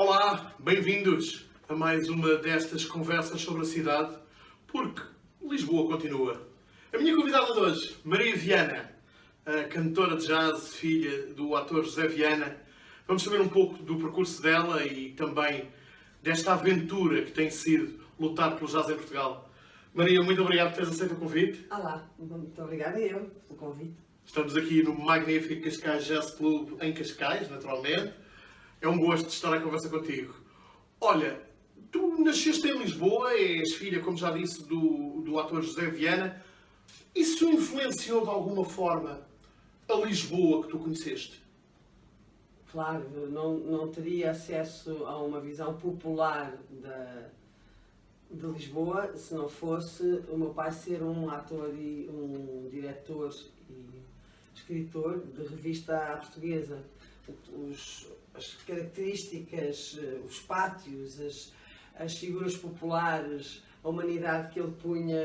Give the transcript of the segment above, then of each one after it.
Olá, bem-vindos a mais uma destas conversas sobre a cidade, porque Lisboa continua. A minha convidada de hoje, Maria Viana, a cantora de jazz, filha do ator José Viana. Vamos saber um pouco do percurso dela e também desta aventura que tem sido lutar pelo jazz em Portugal. Maria, muito obrigado por teres aceito o convite. Olá, muito obrigada eu pelo convite. Estamos aqui no magnífico Cascais Jazz Club em Cascais, naturalmente. É um gosto de estar a conversa contigo. Olha, tu nasceste em Lisboa, és filha, como já disse, do ator José Viana. Isso influenciou de alguma forma a Lisboa que tu conheceste? Claro, eu não teria acesso a uma visão popular de Lisboa se não fosse o meu pai ser um ator e um diretor e escritor de revista à portuguesa. As características, os pátios, as figuras populares, a humanidade que ele punha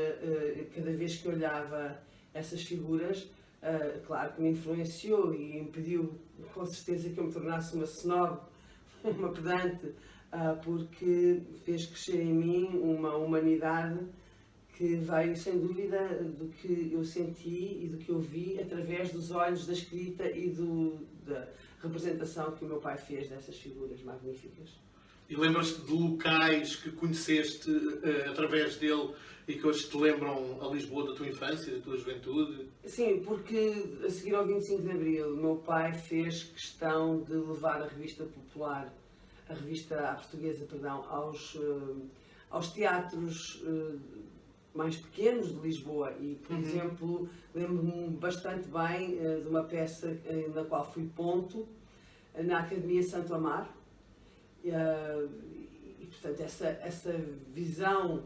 cada vez que olhava essas figuras, claro que me influenciou e impediu com certeza que eu me tornasse uma snob, uma pedante, porque fez crescer em mim uma humanidade que veio sem dúvida do que eu senti e do que eu vi através dos olhos da escrita e da representação que o meu pai fez dessas figuras magníficas. E lembras-te de locais que conheceste através dele e que hoje te lembram a Lisboa da tua infância, da tua juventude? Sim, porque a seguir ao 25 de Abril, o meu pai fez questão de levar a revista popular, a revista à portuguesa, perdão, aos teatros mais pequenos de Lisboa e, por exemplo, lembro-me bastante bem de uma peça na qual fui ponto, na Academia Santo Amaro, e portanto essa visão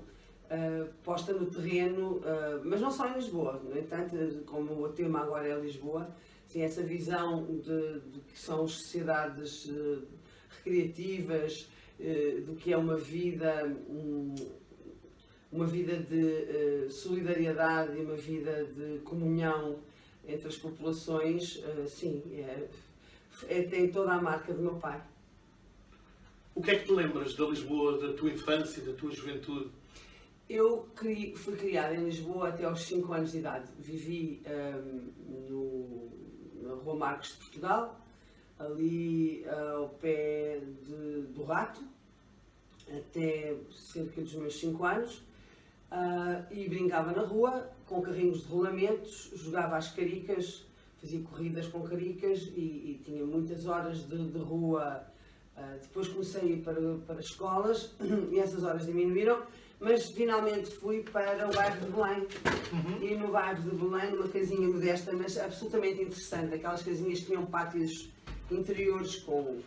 posta no terreno, mas não só em Lisboa, no entanto, como o tema agora é Lisboa, sim, essa visão do que são as sociedades recreativas, do que é uma vida de solidariedade e uma vida de comunhão entre as populações, sim, tem toda a marca do meu pai. O que é que te lembras da Lisboa, da tua infância, da tua juventude? Eu fui criada em Lisboa até aos 5 anos de idade. Vivi na Rua Marcos de Portugal, ali ao pé do Rato, até cerca dos meus 5 anos. E brincava na rua com carrinhos de rolamentos, jogava às caricas, fazia corridas com caricas e tinha muitas horas de rua. Depois comecei a ir para escolas e essas horas diminuíram, mas finalmente fui para o bairro de Belém. E no bairro de Belém, numa casinha modesta, mas absolutamente interessante, aquelas casinhas que tinham pátios interiores com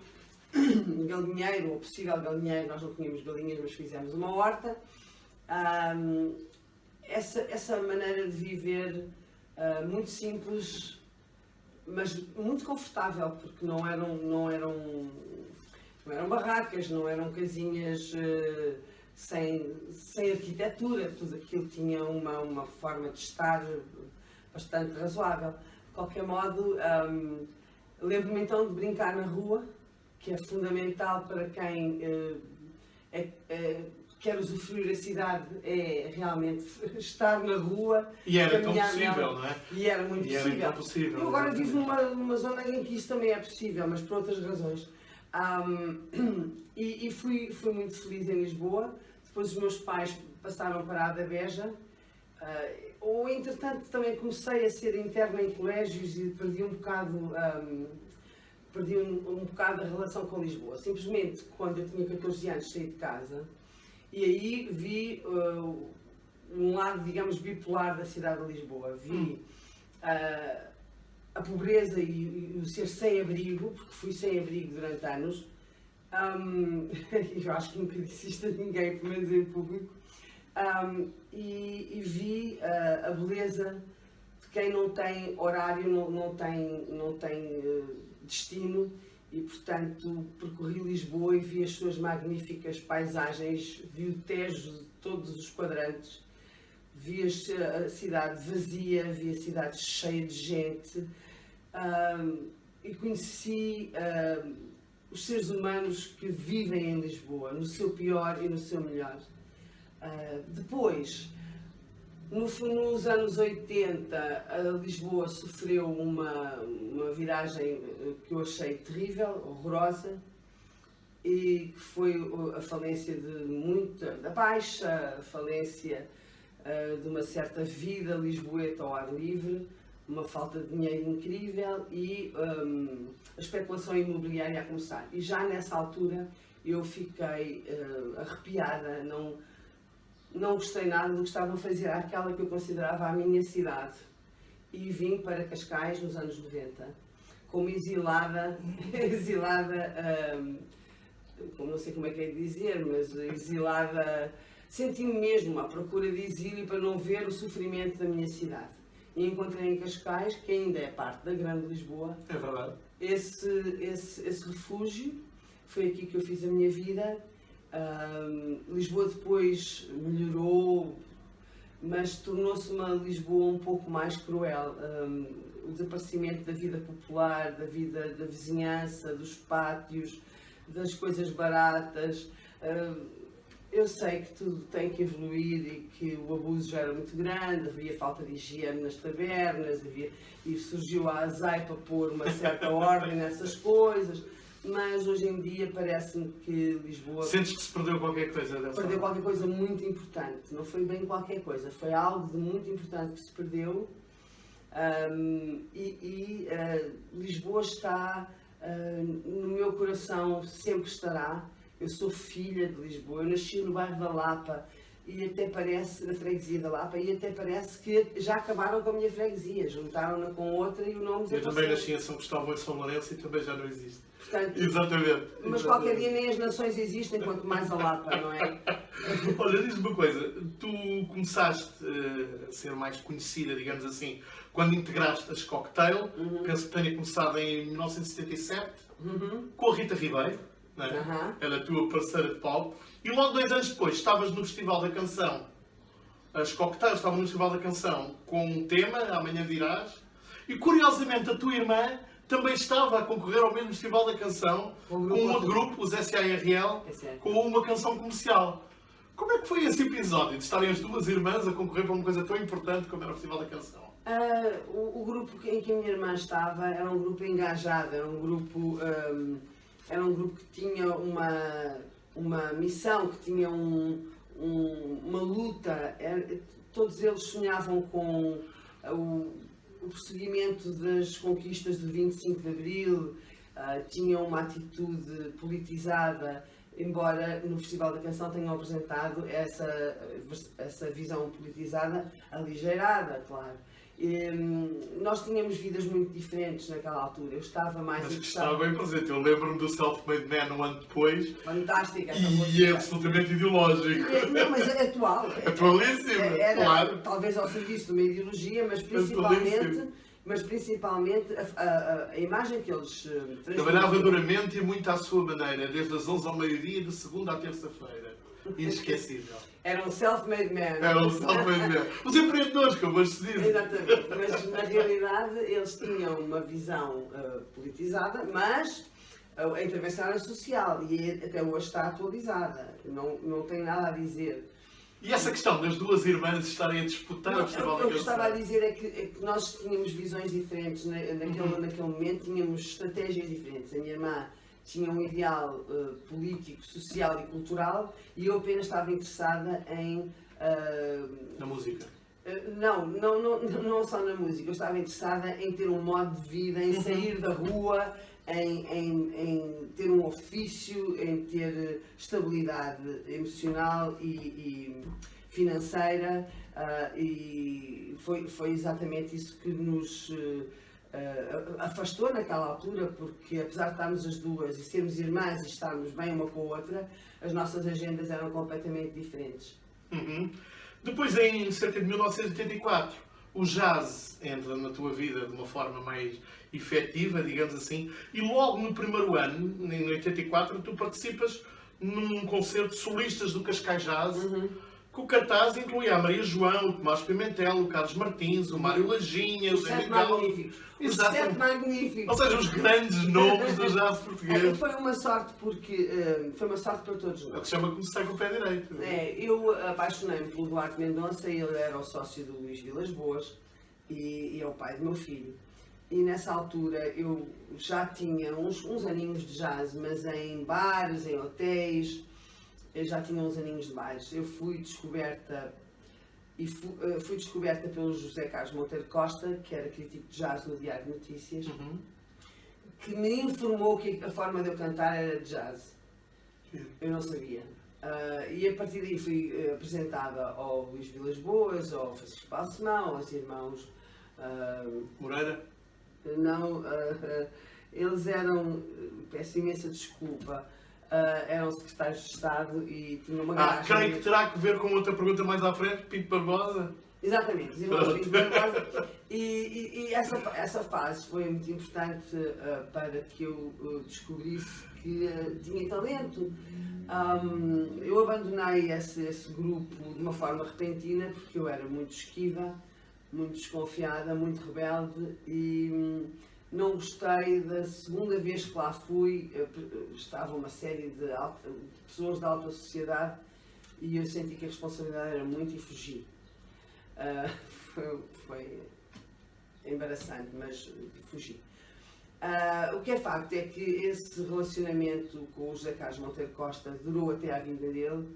galinheiro, ou possível galinheiro, nós não tínhamos galinhas, mas fizemos uma horta. Essa maneira de viver muito simples, mas muito confortável, porque não eram barracas, não eram casinhas sem arquitetura, tudo aquilo tinha uma forma de estar bastante razoável. De qualquer modo, lembro-me então de brincar na rua, que é fundamental para quem quer usufruir a cidade, é realmente estar na rua. E era tão possível, não é? E era muito possível. Eu agora vivo numa zona em que isso também é possível, mas por outras razões. E fui muito feliz em Lisboa. Depois os meus pais passaram para a Adabeja. Ou entretanto também comecei a ser interna em colégios e perdi um bocado a relação com Lisboa. Simplesmente quando eu tinha 14 anos saí de casa e aí vi um lado, digamos, bipolar da cidade de Lisboa. Vi a pobreza e o ser sem abrigo, porque fui sem abrigo durante anos. Eu acho que nunca disse isto a ninguém, pelo menos em público. E vi a beleza de quem não tem horário, não tem destino, e portanto percorri Lisboa e vi as suas magníficas paisagens, vi o Tejo de todos os quadrantes, vi a cidade vazia, vi a cidade cheia de gente, e conheci os seres humanos que vivem em Lisboa, no seu pior e no seu melhor. Depois, nos anos 80, a Lisboa sofreu uma viragem que eu achei terrível, horrorosa, e que foi a falência da Baixa, a falência de uma certa vida lisboeta ao ar livre, uma falta de dinheiro incrível e a especulação imobiliária a começar. E já nessa altura eu fiquei arrepiada, não gostei nada do que estavam a fazer àquela que eu considerava a minha cidade. E vim para Cascais nos anos 90, como exilada, não sei como é que é de dizer, mas exilada, senti-me mesmo à procura de exílio para não ver o sofrimento da minha cidade. E encontrei em Cascais, que ainda é parte da Grande Lisboa, É verdade. esse refúgio. Foi aqui que eu fiz a minha vida. Lisboa depois melhorou, mas tornou-se uma Lisboa um pouco mais cruel. O desaparecimento da vida popular, da vida da vizinhança, dos pátios, das coisas baratas. Eu sei que tudo tem que evoluir e que o abuso já era muito grande, havia falta de higiene nas tabernas, e surgiu a ASAI para pôr uma certa ordem nessas coisas. Mas hoje em dia parece-me que Lisboa... Sentes que se perdeu qualquer coisa dessa? Perdeu qualquer coisa muito importante. Não foi bem qualquer coisa, foi algo de muito importante que se perdeu. Lisboa está no meu coração, sempre estará. Eu sou filha de Lisboa, eu nasci no bairro da Lapa, e até parece, na freguesia da Lapa, e até parece que já acabaram com a minha freguesia, juntaram-na com outra e o nome Eu também nasci em São Cristóvão e São Lourenço e também já não existe. Portanto, Exatamente. Mas qualquer dia nem as nações existem, quanto mais a Lapa, não é? Olha, diz-me uma coisa, tu começaste a ser mais conhecida, digamos assim, quando integraste as Cocktail, penso que tenha começado em 1977, com a Rita Ribeiro, não é? Era a tua parceira de palco, e logo 2 anos depois estavas no Festival da Canção. As Cocktails estavam no Festival da Canção com um tema, Amanhã Virás, e curiosamente a tua irmã também estava a concorrer ao mesmo Festival da Canção, com um outro grupo, os SARL, com uma canção comercial. Como é que foi esse episódio de estarem as duas irmãs a concorrer para uma coisa tão importante como era o Festival da Canção? O grupo em que a minha irmã estava era um grupo engajado, era um grupo que tinha uma missão, que tinha uma luta. Todos eles sonhavam com o prosseguimento das conquistas de 25 de Abril, tinham uma atitude politizada, embora no Festival da Canção tenham apresentado essa visão politizada aligeirada, claro. Nós tínhamos vidas muito diferentes naquela altura. Eu estava mais Mas que estava bem presente. Eu lembro-me do Self-Made Man um ano depois. Fantástica. E é absolutamente ideológico. Não, mas é atual. Atualíssimo, era, claro. Talvez ao serviço de uma ideologia, mas principalmente a imagem que eles trabalhava duramente e muito à sua maneira, desde as 11 ao meio-dia, de segunda à terça-feira. Inesquecível. Era um self-made man. Era um self-made man. Os empreendedores, como hoje se diz. Exatamente. Mas na realidade eles tinham uma visão politizada, mas a intervenção era social e até hoje está atualizada. Não tem nada a dizer. E essa questão das duas irmãs estarem a disputar o Festival da Canção? O que eu estava a dizer é que nós tínhamos visões diferentes naquele momento, tínhamos estratégias diferentes. A minha irmã tinha um ideal político, social e cultural e eu apenas estava interessada em... na música? Não só na música. Eu estava interessada em ter um modo de vida, em sair da rua, em ter um ofício, em ter estabilidade emocional e financeira, e foi exatamente isso que nos afastou naquela altura, porque apesar de estarmos as duas e sermos irmãs e estarmos bem uma com a outra, as nossas agendas eram completamente diferentes. Uhum. Depois, em cerca de 1984, o jazz entra na tua vida de uma forma mais efetiva, digamos assim, e logo no primeiro ano, em 84, tu participas num concerto de solistas do Cascais Jazz, que o cartaz incluía a Maria João, o Tomás Pimentel, o Carlos Martins, o Mário Lajinha, o Os Zé sete Miguel. magníficos. Os Exato. sete magníficos. Ou seja, os grandes nomes do jazz português. Foi uma sorte porque foi uma sorte para todos É o nós. que se chama começar com o pé direito. Eu apaixonei-me pelo Duarte Mendonça, ele era o sócio do Luís Vilas Boas e é o pai do meu filho. E nessa altura eu já tinha uns aninhos de jazz, mas em bares, em hotéis, eu já tinha uns aninhos de bares. Eu fui descoberta pelo José Carlos Monteiro Costa, que era crítico de jazz no Diário de Notícias, que me informou que a forma de eu cantar era de jazz. Eu não sabia. E a partir daí fui apresentada ao Luís Vilas Boas, ao Francisco Balsemão, aos irmãos Moreira? Não, eles eram, peço imensa desculpa, eram secretários de Estado e tinham uma garagem. Creio que terá que ver com outra pergunta mais à frente, Pinto Barbosa. Exatamente, os irmãos Pinto Barbosa. E essa fase foi muito importante para que eu descobrisse que tinha talento. Eu abandonei esse grupo de uma forma repentina porque eu era muito esquiva, muito desconfiada, muito rebelde e não gostei da segunda vez que lá fui. Estava uma série de pessoas da alta sociedade e eu senti que a responsabilidade era muito e fugi. Foi embaraçante, mas fugi. O que é facto é que esse relacionamento com o José Carlos Monteiro Costa durou até à vinda dele,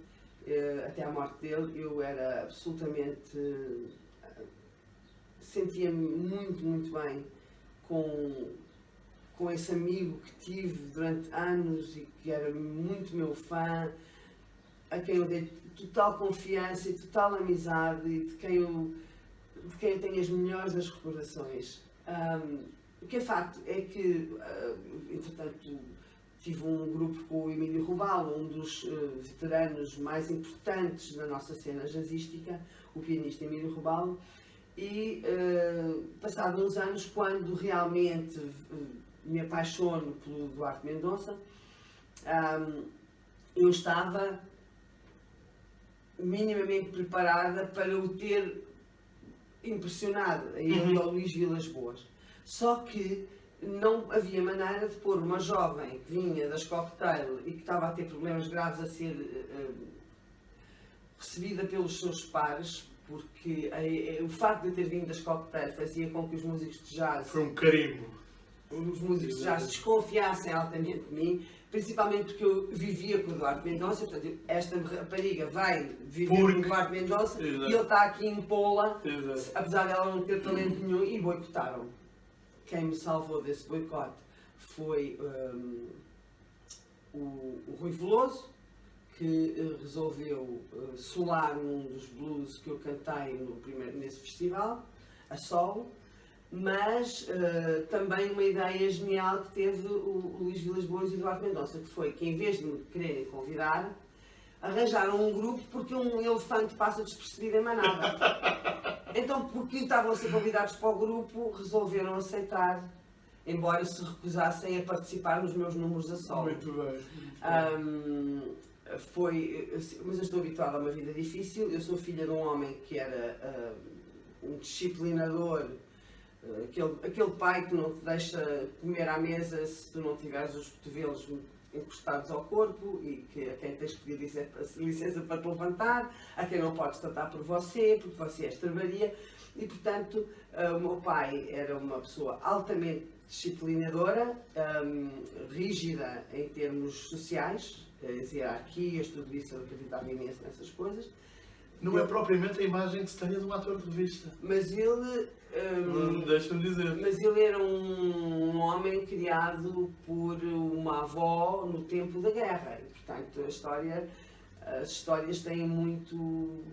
até à morte dele. Eu era absolutamente... sentia-me muito bem com esse amigo que tive durante anos e que era muito meu fã, a quem eu dei total confiança e total amizade e de quem eu tenho as melhores das recordações. O que é facto é que, entretanto, tive um grupo com o Emílio Rubalo, um dos veteranos mais importantes da nossa cena jazzística, o pianista Emílio Rubalo, e passados uns anos, quando realmente me apaixono pelo Duarte Mendonça, eu estava minimamente preparada para o ter impressionado, a ele e ao Luís Vilas Boas. Só que não havia maneira de pôr uma jovem que vinha das Cocktail e que estava a ter problemas graves a ser recebida pelos seus pares, porque o facto de eu ter vindo das Cocktail fazia com que os músicos de jazz... Foi um carimbo. Os músicos de jazz desconfiassem altamente de mim, principalmente porque eu vivia com o Duarte Mendonça. Portanto, esta rapariga vai viver com o Duarte Mendonça e ele está aqui em Pola, apesar dela não ter talento nenhum, e boicotaram. Quem me salvou desse boicote foi o Rui Veloso, que resolveu solar um dos blues que eu cantei nesse festival, a solo, mas também uma ideia genial que teve o Luís Vilas Boas e o Duarte Mendonça, que foi que, em vez de me quererem convidar, arranjaram um grupo porque um elefante passa despercebido em manada. Então, porque estavam a ser convidados para o grupo, resolveram aceitar, embora se recusassem a participar nos meus números a solo. Muito bem. Mas eu estou habituada a uma vida difícil. Eu sou filha de um homem que era um disciplinador, aquele pai que não te deixa comer à mesa se tu não tiveres os cotovelos encostados ao corpo e a quem tens que pedir licença para te levantar, a quem não podes tratar por você, porque você é estrebaria. E, portanto, o meu pai era uma pessoa altamente disciplinadora, rígida em termos sociais, as hierarquias, tudo isso, eu acreditava imenso nessas coisas. Não é propriamente a imagem que se tenha de um ator de revista. Mas ele... Deixa-me dizer. Mas ele era um homem criado por uma avó no tempo da guerra. E, portanto, as histórias têm muito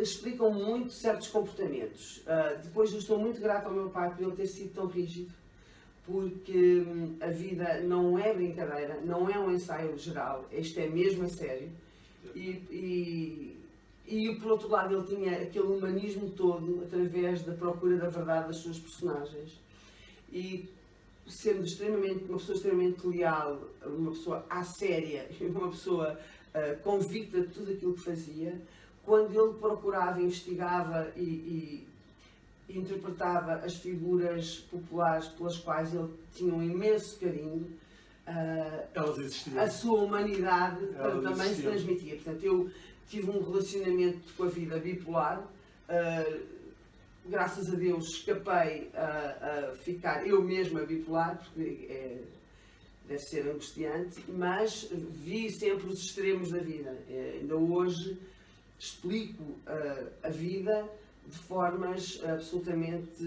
explicam muito certos comportamentos. Depois eu estou muito grata ao meu pai por ele ter sido tão rígido, porque a vida não é brincadeira, não é um ensaio geral, isto é mesmo a sério. E por outro lado ele tinha aquele humanismo todo através da procura da verdade das suas personagens. E sendo uma pessoa extremamente leal, uma pessoa à séria, uma pessoa convicta de tudo aquilo que fazia, quando ele procurava, investigava e interpretava as figuras populares pelas quais ele tinha um imenso carinho, a sua humanidade também se transmitia. Portanto, eu tive um relacionamento com a vida bipolar. Graças a Deus escapei a ficar eu mesma bipolar, porque deve ser angustiante, mas vi sempre os extremos da vida. Ainda hoje explico a vida de formas absolutamente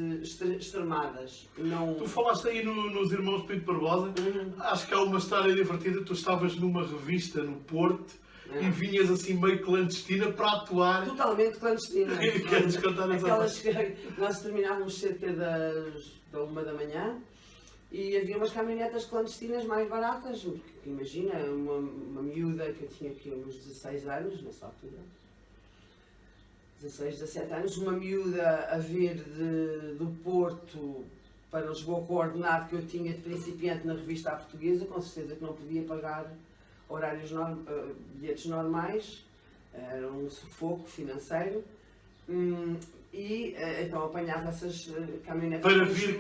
extremadas. Não... Tu falaste aí nos Irmãos Pinto Barbosa, acho que há uma história divertida, tu estavas numa revista no Porto e vinhas assim meio clandestina para atuar. Totalmente clandestina. Queres contar aquelas que nós terminávamos cerca da 1 da manhã e havia umas caminhonetas clandestinas mais baratas, porque imagina, uma miúda que eu tinha aqui uns 16 anos nessa altura, 16, 17 anos, uma miúda a vir do Porto para Lisboa com o ordenado que eu tinha de principiante na revista à portuguesa, com certeza que não podia pagar bilhetes normais, era um sufoco financeiro, e então apanhava essas caminhonetas para vir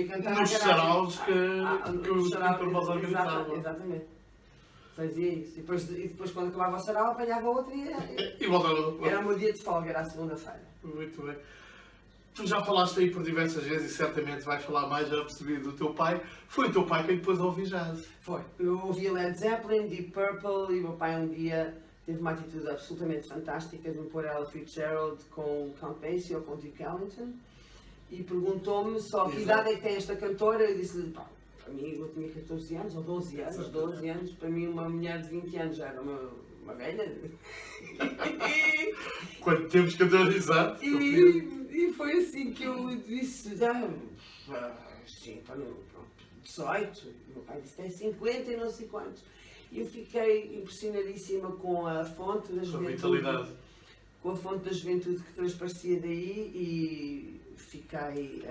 cantar nos saraus que o Pinto Barbosa organizava. Exatamente. Fazia isso. E depois quando acabava o sarau, apanhava outra e voltava. Era o meu dia de folga, era a segunda-feira. Muito bem. Tu já falaste aí por diversas vezes e certamente vais falar mais, já percebi, do teu pai. Foi o teu pai quem depois ouviu jazz. Foi. Eu ouvi Led Zeppelin, Deep Purple e o meu pai um dia teve uma atitude absolutamente fantástica de me pôr Ella Fitzgerald com Count Basie ou com Duke Ellington e perguntou-me só que idade é que tem esta cantora. Eu disse-lhe, pá, para mim eu tinha 14 anos ou 12 anos, para mim uma mulher de 20 anos já era uma velha. Quando temos que atualizar. E foi assim que eu disse, sim, 18, e meu pai disse, tem 50 e não sei quantos. E eu fiquei impressionadíssima com a fonte da juventude, com a fonte da juventude que transparecia daí e fiquei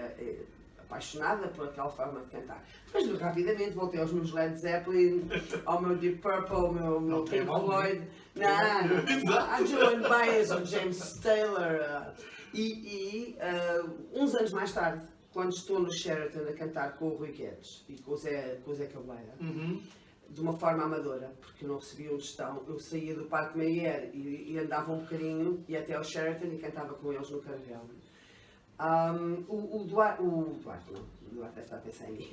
apaixonada por aquela forma de cantar. Depois rapidamente voltei aos meus Led Zeppelin, ao meu Deep Purple, ao meu Pink Floyd, a Joan Baez, o James Taylor. Uns anos mais tarde, quando estou no Sheraton a cantar com o Rui Guedes e com o Zé Cabeleira, de uma forma amadora, porque eu não recebia um gestão, eu saía do Parque Mayer e andava um bocadinho, ia até ao Sheraton e cantava com eles no Caravela. O Duarte deve estar a pensar em mim,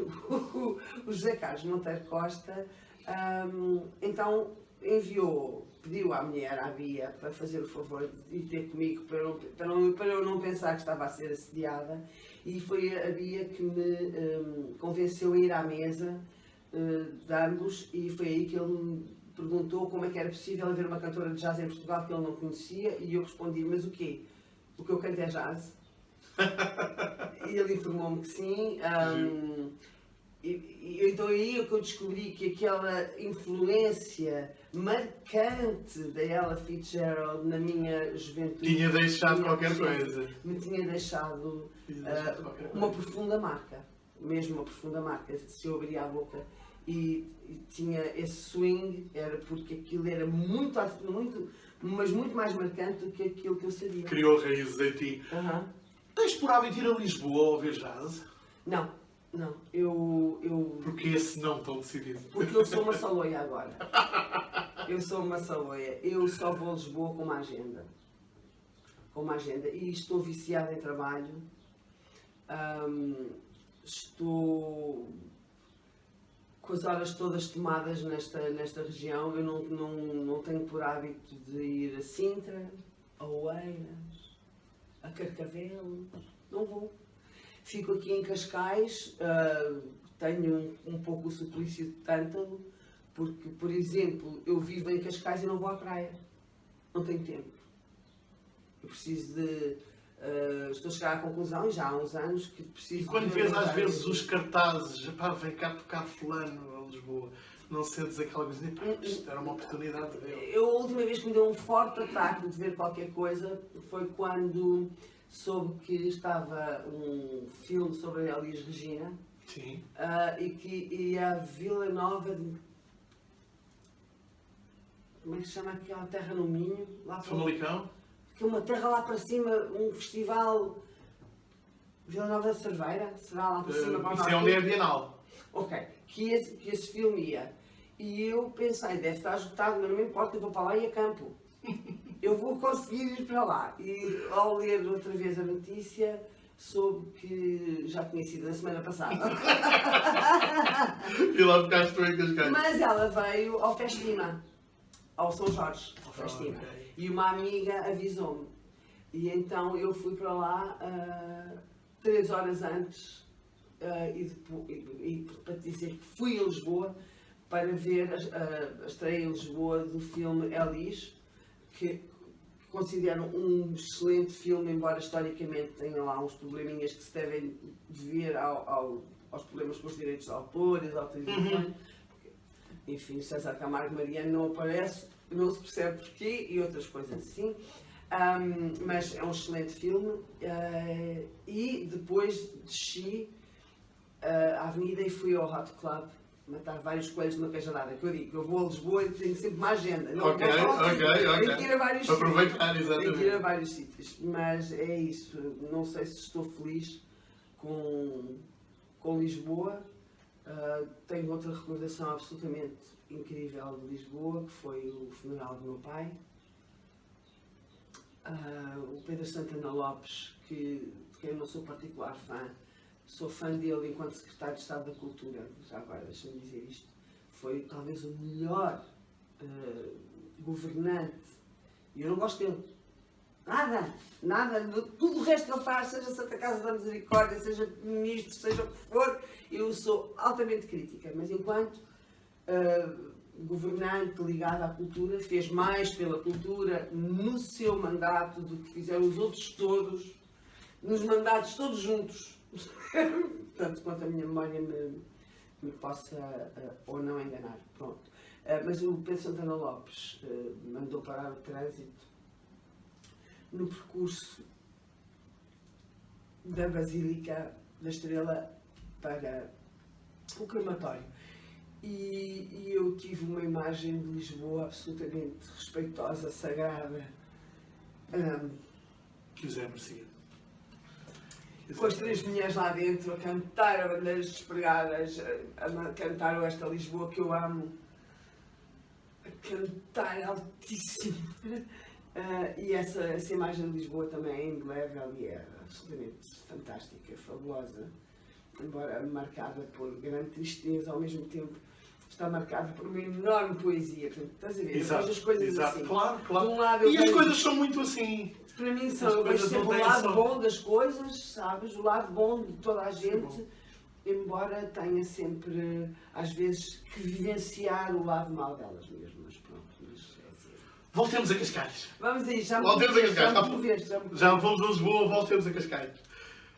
o José Carlos Monteiro Costa, então pediu à mulher, à Bia, para fazer o favor de ir ter comigo para eu não pensar que estava a ser assediada, e foi a Bia que me convenceu a ir à mesa de ambos, e foi aí que ele me perguntou como é que era possível haver uma cantora de jazz em Portugal que ele não conhecia, e eu respondi, mas o quê? O que eu canto é jazz? E ele informou-me que sim. Então aí é que eu descobri que aquela influência marcante da Ella Fitzgerald na minha juventude tinha deixado qualquer coisa. Me tinha deixado uma profunda marca, mesmo uma profunda marca. Se eu abria a boca e tinha esse swing, era porque aquilo era mas muito mais marcante do que aquilo que eu sabia. Criou raízes em ti. Tens por hábito ir a Lisboa a ouvir jazz? Não. Eu... Porque esse não tão decidido? Porque eu sou uma saloia agora. Eu sou uma saloia. Eu só vou a Lisboa com uma agenda. E estou viciada em trabalho. Estou com as horas todas tomadas nesta região. Eu não tenho por hábito de ir a Sintra, a Oeiras, a Carcavelos. Não vou. Fico aqui em Cascais, tenho um pouco o suplício de Tântalo, porque, por exemplo, eu vivo em Cascais e não vou à praia. Não tenho tempo. Eu preciso de... estou a chegar à conclusão, já há uns anos, que preciso... E quando vês às vezes os cartazes, pá, vem cá tocar fulano a Lisboa, não sentes aquela coisa, pá, isto era uma oportunidade dele. Eu, a última vez que me deu um forte ataque de ver qualquer coisa foi quando soube que estava um filme sobre a Elis Regina. Sim. E que ia a Vila Nova de... Como é que se chama aquela terra no Minho? Lá para... Famalicão? Que é uma terra lá para cima, um festival... Vila Nova da Cerveira? Será lá para cima? Para Isso é onde é a Bienal. Ok, que esse filme ia. E eu pensei, deve estar esgotado, mas não me importa, eu vou para lá e a campo. Eu vou conseguir ir para lá. E ao ler outra vez a notícia, soube que já tinha sido na semana passada. E lá ficaste tu em Cascais. Mas ela veio ao Festima, ao São Jorge, ao Festima. Ok. E uma amiga avisou-me. E então eu fui para lá 3 horas antes e para te dizer que fui a Lisboa para ver a estreia em Lisboa do filme Elis, que considero um excelente filme, embora historicamente tenha lá uns probleminhas que se devem dever aos problemas com os direitos de autor e de autorizações. Enfim, César Camargo Mariano não aparece, não se percebe porquê e outras coisas assim. Mas é um excelente filme. E depois desci a avenida e fui ao Hot Club matar vários coelhos numa cajadada. Que eu digo, eu vou a Lisboa e tenho sempre uma agenda. Não Ok. Tenho que ir a vários Aproveitar, sítios. Tenho que ir a exatamente. vários sítios. Mas é isso. Não sei se estou feliz com Lisboa. Tenho outra recordação absolutamente incrível de Lisboa, que foi o funeral do meu pai. O Pedro Santana Lopes, de quem eu não sou particular fã, sou fã dele enquanto Secretário de Estado da Cultura, já agora deixa-me dizer isto, foi talvez o melhor governante, e eu não gosto dele. Nada, tudo o resto que ele faz, seja Santa Casa da Misericórdia, seja ministro, seja o que for, eu sou altamente crítica, mas enquanto governante ligado à cultura, fez mais pela cultura no seu mandato do que fizeram os outros todos, nos mandatos todos juntos, tanto quanto a minha memória me possa ou não enganar. Pronto. Mas o Pedro Santana Lopes mandou parar o trânsito no percurso da Basílica da Estrela para o crematório. E eu tive uma imagem de Lisboa absolutamente respeitosa, sagrada. Que o Zé merecia. Com as 3 mulheres lá dentro a cantar a bandeiras despregadas, a cantar esta Lisboa que eu amo, a cantar altíssimo. E essa imagem de Lisboa também é indelével e é absolutamente fantástica, fabulosa, embora marcada por grande tristeza, ao mesmo tempo está marcada por uma enorme poesia. Portanto, estás a ver? Exato, Eu vejo as coisas exato. assim. Claro. De um lado, E as vejo... coisas são muito assim. Para mim As eu vejo coisas sempre não o têm lado só- bom das coisas, sabes? O lado bom de toda a gente, embora tenha sempre, às vezes, que vivenciar o lado mau delas mesmo. Mas pronto, mas é assim. Voltemos a Cascais. Vamos aí, já me Voltemos a Cascais. moveste. Já fomos a Lisboa, voltemos a Cascais.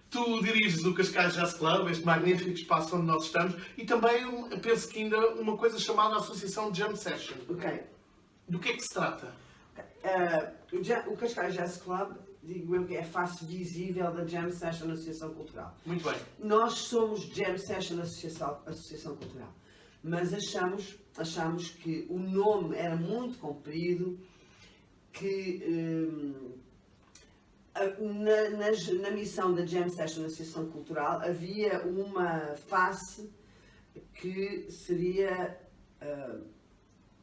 Tu diriges o Cascais Jazz Club, este magnífico espaço onde nós estamos, e também, penso que ainda, uma coisa chamada Associação Jam Session. Ok. Do que é que se trata? O Cascais Jazz Club, digo eu que é a face visível da Jam Session Associação Cultural. Muito bem. Nós somos Jam Session Associação Cultural, mas achamos que o nome era muito comprido, que na missão da Jam Session Associação Cultural havia uma face que seria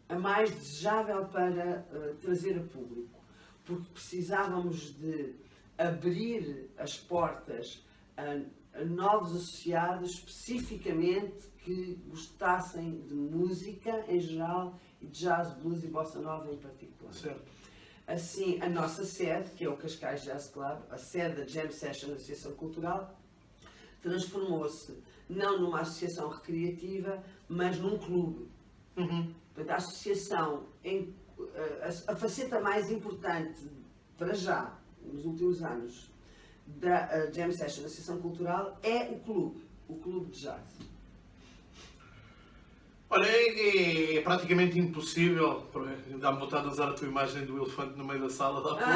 a mais desejável para trazer a público, porque precisávamos de abrir as portas a novos associados, especificamente que gostassem de música em geral e de jazz, blues e bossa nova em particular. Certo. Assim, a nossa sede, que é o Cascais Jazz Club, a sede da Jam Session Associação Cultural, transformou-se não numa associação recreativa, mas num clube. Portanto, a associação, a faceta mais importante para já nos últimos anos, da Jam Session, Associação Cultural, é o clube de jazz. Olha, é praticamente impossível, dá-me vontade de usar a tua imagem do elefante no meio da sala, dá pouco.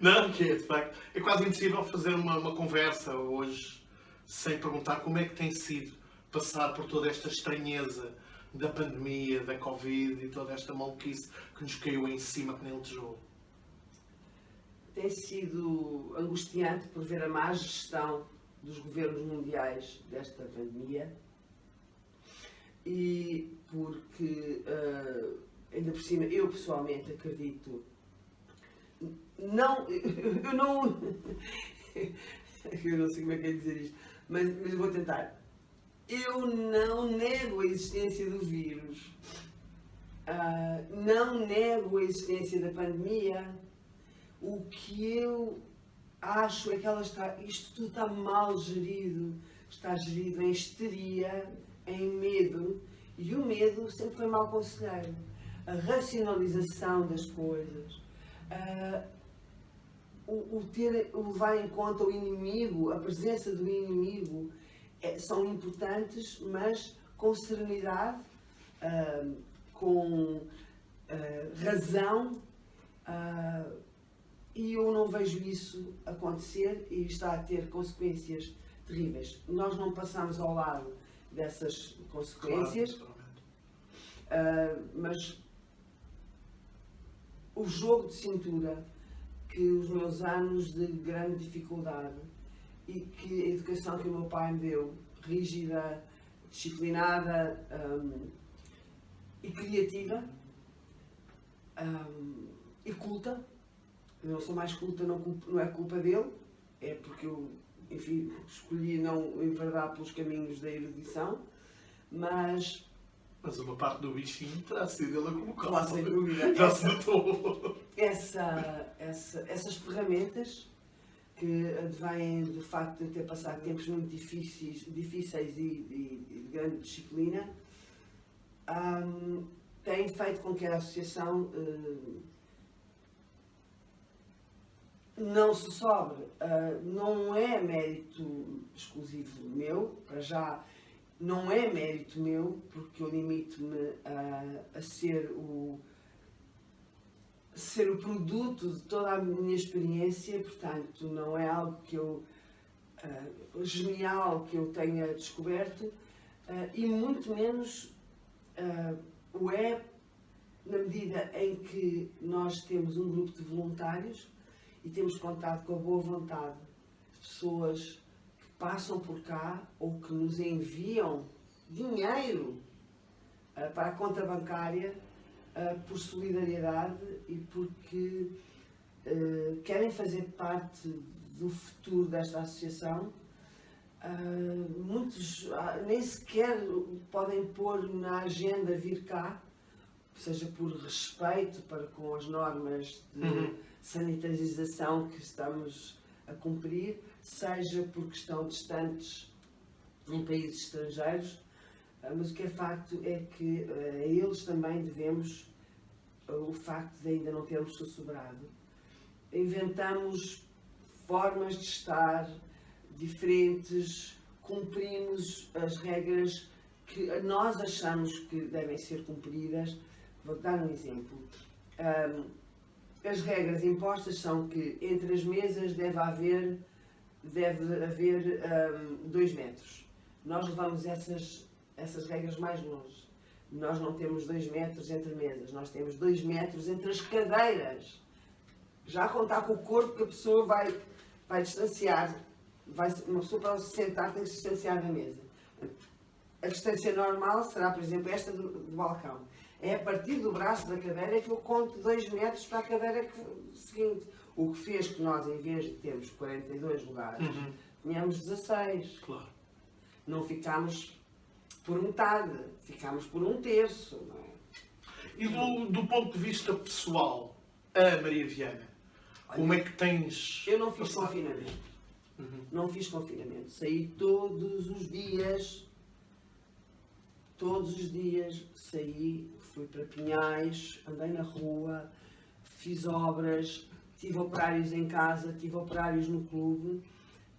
Não, que é de facto, é quase impossível fazer uma conversa hoje sem perguntar como é que tem sido passar por toda esta estranheza da pandemia, da Covid e toda esta maluquice que nos caiu em cima que nem um tijolo. Tem sido angustiante por ver a má gestão dos governos mundiais desta pandemia e porque, ainda por cima, eu pessoalmente acredito, eu não sei como é que é dizer isto, mas vou tentar. Eu não nego a existência do vírus, não nego a existência da pandemia. O que eu acho é que isto tudo está mal gerido, está gerido em histeria, em medo, e o medo sempre foi mau conselheiro. A racionalização das coisas, o levar em conta o inimigo, a presença do inimigo, são importantes, mas com serenidade, com razão, e eu não vejo isso acontecer e está a ter consequências terríveis. Nós não passamos ao lado dessas consequências, claro, mas o jogo de cintura que os meus anos de grande dificuldade e que a educação que o meu pai me deu, rígida, disciplinada e criativa e culta. Eu não sou mais culta, não é culpa dele, é porque eu, enfim, escolhi não enverdar pelos caminhos da erudição, mas uma parte do bichinho terá sido ele a colocar. Lá, sem dúvida. Já se notou. Essas ferramentas que advêm do facto de eu ter passado tempos muito difíceis e de grande disciplina, têm feito com que a associação não se sobre. Não é mérito exclusivo meu, para já não é mérito meu, porque eu limito-me a ser o produto de toda a minha experiência, portanto não é algo que eu genial que eu tenha descoberto, e muito menos o é na medida em que nós temos um grupo de voluntários e temos contato com a boa vontade de pessoas que passam por cá ou que nos enviam dinheiro para a conta bancária por solidariedade e porque querem fazer parte do futuro desta associação. Muitos nem sequer podem pôr na agenda vir cá, seja por respeito para com as normas de sanitarização que estamos a cumprir, seja porque estão distantes em países estrangeiros, mas o que é facto é que a eles também devemos o facto de ainda não termos sussurrado. Inventamos formas de estar diferentes, cumprimos as regras que nós achamos que devem ser cumpridas. Vou dar um exemplo. As regras impostas são que entre as mesas deve haver 2 metros. Nós levamos essas regras mais longe. Nós não temos 2 metros entre mesas, nós temos 2 metros entre as cadeiras. Já a contar com o corpo que a pessoa vai distanciar. Uma pessoa para se sentar tem que se distanciar da mesa. A distância normal será, por exemplo, esta do balcão. É a partir do braço da cadeira que eu conto 2 metros para a cadeira seguinte. O que fez que nós, em vez de termos 42 lugares, tínhamos 16. Claro. Não ficámos por metade, ficámos por 1/3. Não é? E do ponto de vista pessoal, a Maria Viana, como é que tens... Eu não fiz confinamento. Não fiz confinamento. Saí todos os dias. Todos os dias saí, fui para Pinhais, andei na rua, fiz obras, tive operários em casa, tive operários no clube,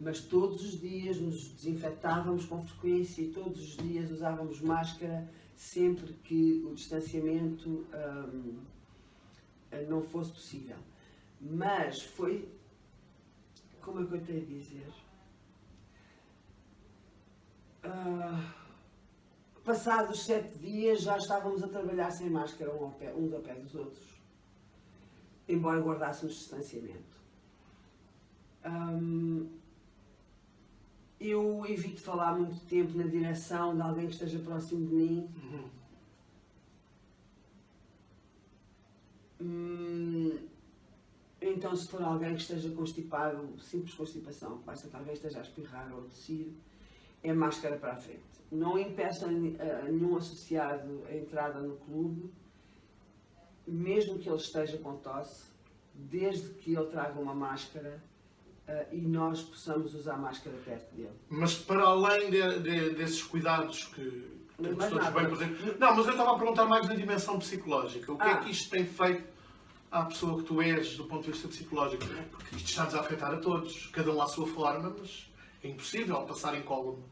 mas todos os dias nos desinfetávamos com frequência e todos os dias usávamos máscara sempre que o distanciamento não fosse possível. Mas foi, como é que eu tenho a dizer? Passados 7 dias já estávamos a trabalhar sem máscara uns ao pé dos outros, embora guardássemos distanciamento. Eu evito falar muito tempo na direção de alguém que esteja próximo de mim. Então, se for alguém que esteja constipado, simples constipação, basta que alguém esteja a espirrar ou a tossir, é máscara para a frente. Não impeça nenhum associado a entrada no clube, mesmo que ele esteja com tosse, desde que ele traga uma máscara e nós possamos usar máscara perto dele. Mas para além desses cuidados que todos bem presentes... Não, mas eu estava a perguntar mais na dimensão psicológica. O que é que isto tem feito à pessoa que tu és do ponto de vista psicológico? Porque isto está-nos a afetar a todos, cada um à sua forma, mas é impossível passar incólume.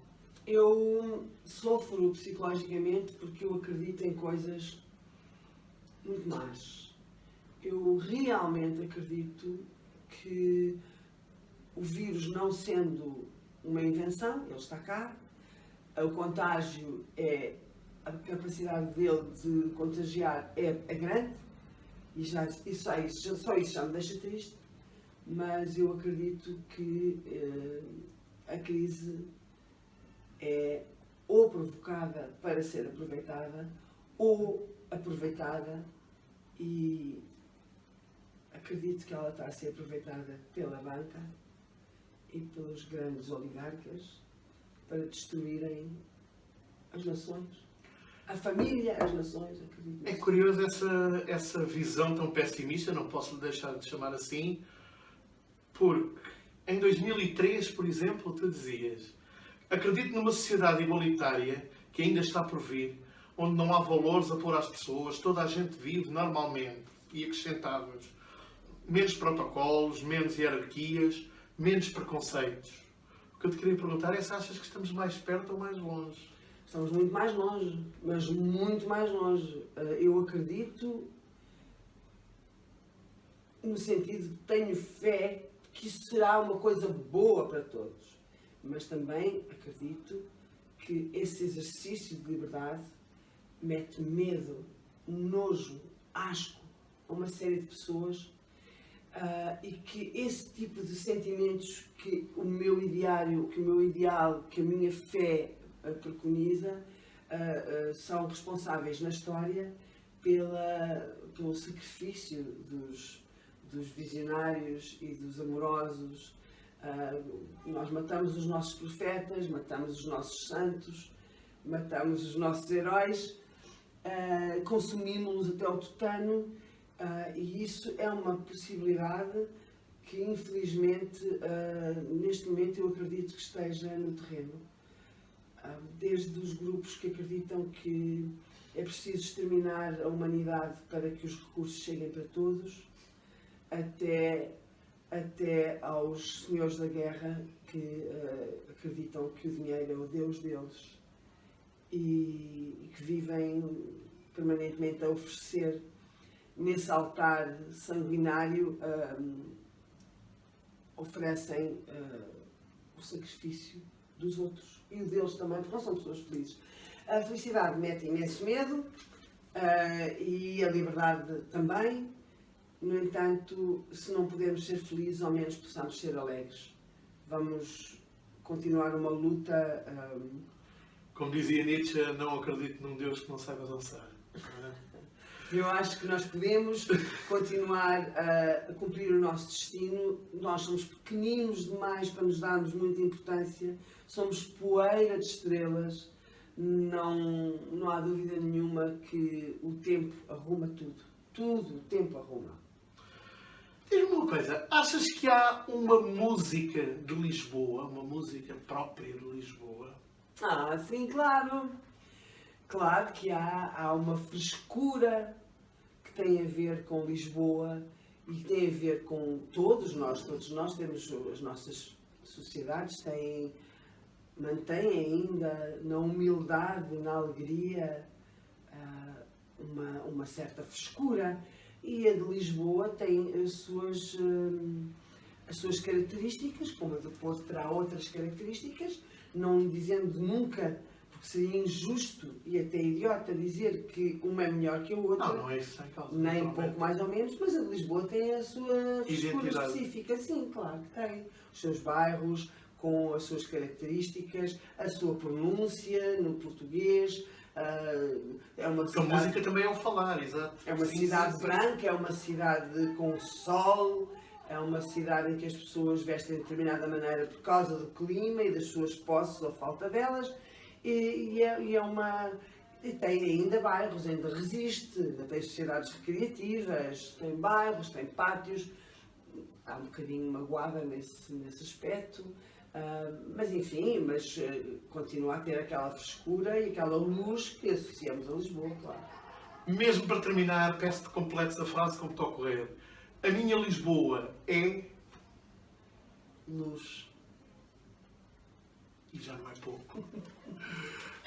Eu sofro psicologicamente porque eu acredito em coisas muito más. Eu realmente acredito que o vírus, não sendo uma invenção, ele está cá, o contágio a capacidade dele de contagiar é grande, e só isso já me deixa triste, mas eu acredito que a crise é ou provocada para ser aproveitada, ou aproveitada, e acredito que ela está a ser aproveitada pela banca e pelos grandes oligarcas para destruírem as nações. A família, as nações, acredito. É curioso essa visão tão pessimista, não posso deixar de chamar assim, porque em 2003, por exemplo, tu dizias: acredito numa sociedade igualitária que ainda está por vir, onde não há valores a pôr às pessoas, toda a gente vive normalmente, e acrescentavas menos protocolos, menos hierarquias, menos preconceitos. O que eu te queria perguntar é se achas que estamos mais perto ou mais longe? Estamos muito mais longe, mas muito mais longe. Eu acredito no sentido de que tenho fé que isso será uma coisa boa para todos. Mas também acredito que esse exercício de liberdade mete medo, nojo, asco a uma série de pessoas e que esse tipo de sentimentos que o meu ideal, que a minha fé preconiza, são responsáveis na história pelo sacrifício dos visionários e dos amorosos. Nós matamos os nossos profetas, matamos os nossos santos, matamos os nossos heróis, consumimos-los até ao tutano, e isso é uma possibilidade que, infelizmente, neste momento eu acredito que esteja no terreno. Desde os grupos que acreditam que é preciso exterminar a humanidade para que os recursos cheguem para todos, até aos senhores da guerra que acreditam que o dinheiro é o Deus deles e que vivem permanentemente a oferecer nesse altar sanguinário, oferecem o sacrifício dos outros e o deles também, porque não são pessoas felizes. A felicidade mete imenso medo e a liberdade também. No entanto, se não podemos ser felizes, ao menos possamos ser alegres. Vamos continuar uma luta. Como dizia Nietzsche, não acredito num Deus que não saiba dançar. Eu acho que nós podemos continuar a cumprir o nosso destino. Nós somos pequeninos demais para nos darmos muita importância. Somos poeira de estrelas. Não há dúvida nenhuma que o tempo arruma tudo. Tudo o tempo arruma. Diz-me uma coisa, achas que há uma música de Lisboa, uma música própria de Lisboa? Sim, claro. Claro que há uma frescura que tem a ver com Lisboa e que tem a ver com todos nós temos, as nossas sociedades mantêm ainda na humildade, na alegria, uma certa frescura, e a de Lisboa tem as suas características, como a do Porto terá outras características, não dizendo nunca, porque seria injusto e até idiota dizer que uma é melhor que a outra. Não é isso sem causa. Nem pouco mais ou menos, mas a de Lisboa tem a sua frescura Identidade específica, sim, claro que tem. Os seus bairros, com as suas características, a sua pronúncia no português. É uma Porque a música também é o falar, exato. É uma cidade branca, é uma cidade com sol, é uma cidade em que as pessoas vestem de determinada maneira por causa do clima e das suas posses ou falta delas, e tem ainda bairros, ainda resiste, ainda tem sociedades recreativas, tem bairros, tem pátios. Está um bocadinho magoada nesse aspecto. Mas enfim, continua a ter aquela frescura e aquela luz que associamos a Lisboa, claro. Mesmo para terminar, peço-te completes a frase como te ocorrer. A minha Lisboa é... Luz. E já não é pouco.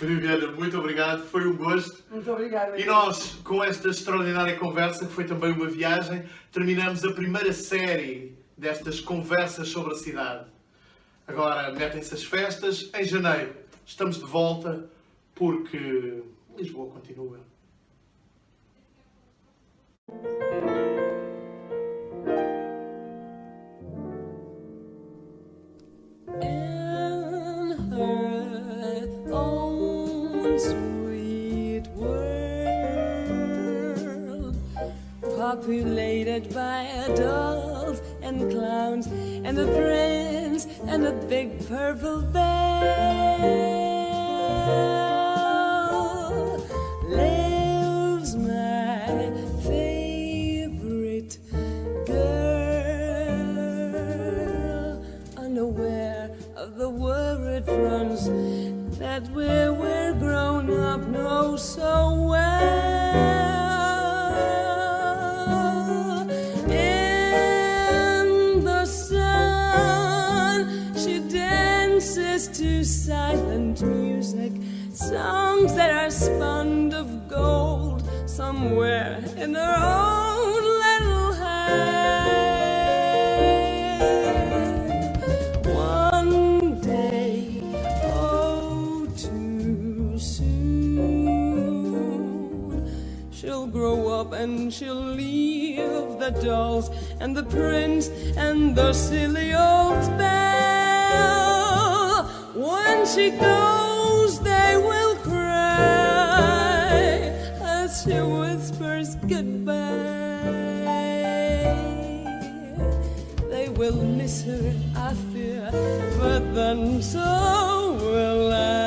Maria Viana, muito obrigado, foi um gosto. Muito obrigada. E nós, com esta extraordinária conversa, que foi também uma viagem, terminamos a primeira série destas conversas sobre a cidade. Agora metem-se as festas, em janeiro estamos de volta, porque Lisboa continua. In her own sweet world, populated by dolls and clowns and the prince and the big purple veil, lives my favorite girl, unaware of the worried fronts that we're grown up know so well. In the sun, she dances to silent music, songs that are spun of gold somewhere in her own little head. One day, oh, too soon, she'll grow up and she'll leave the dolls and the prince and the silly old bell. When she goes, they will cry as she whispers goodbye. They will miss her, I fear, but then so will I.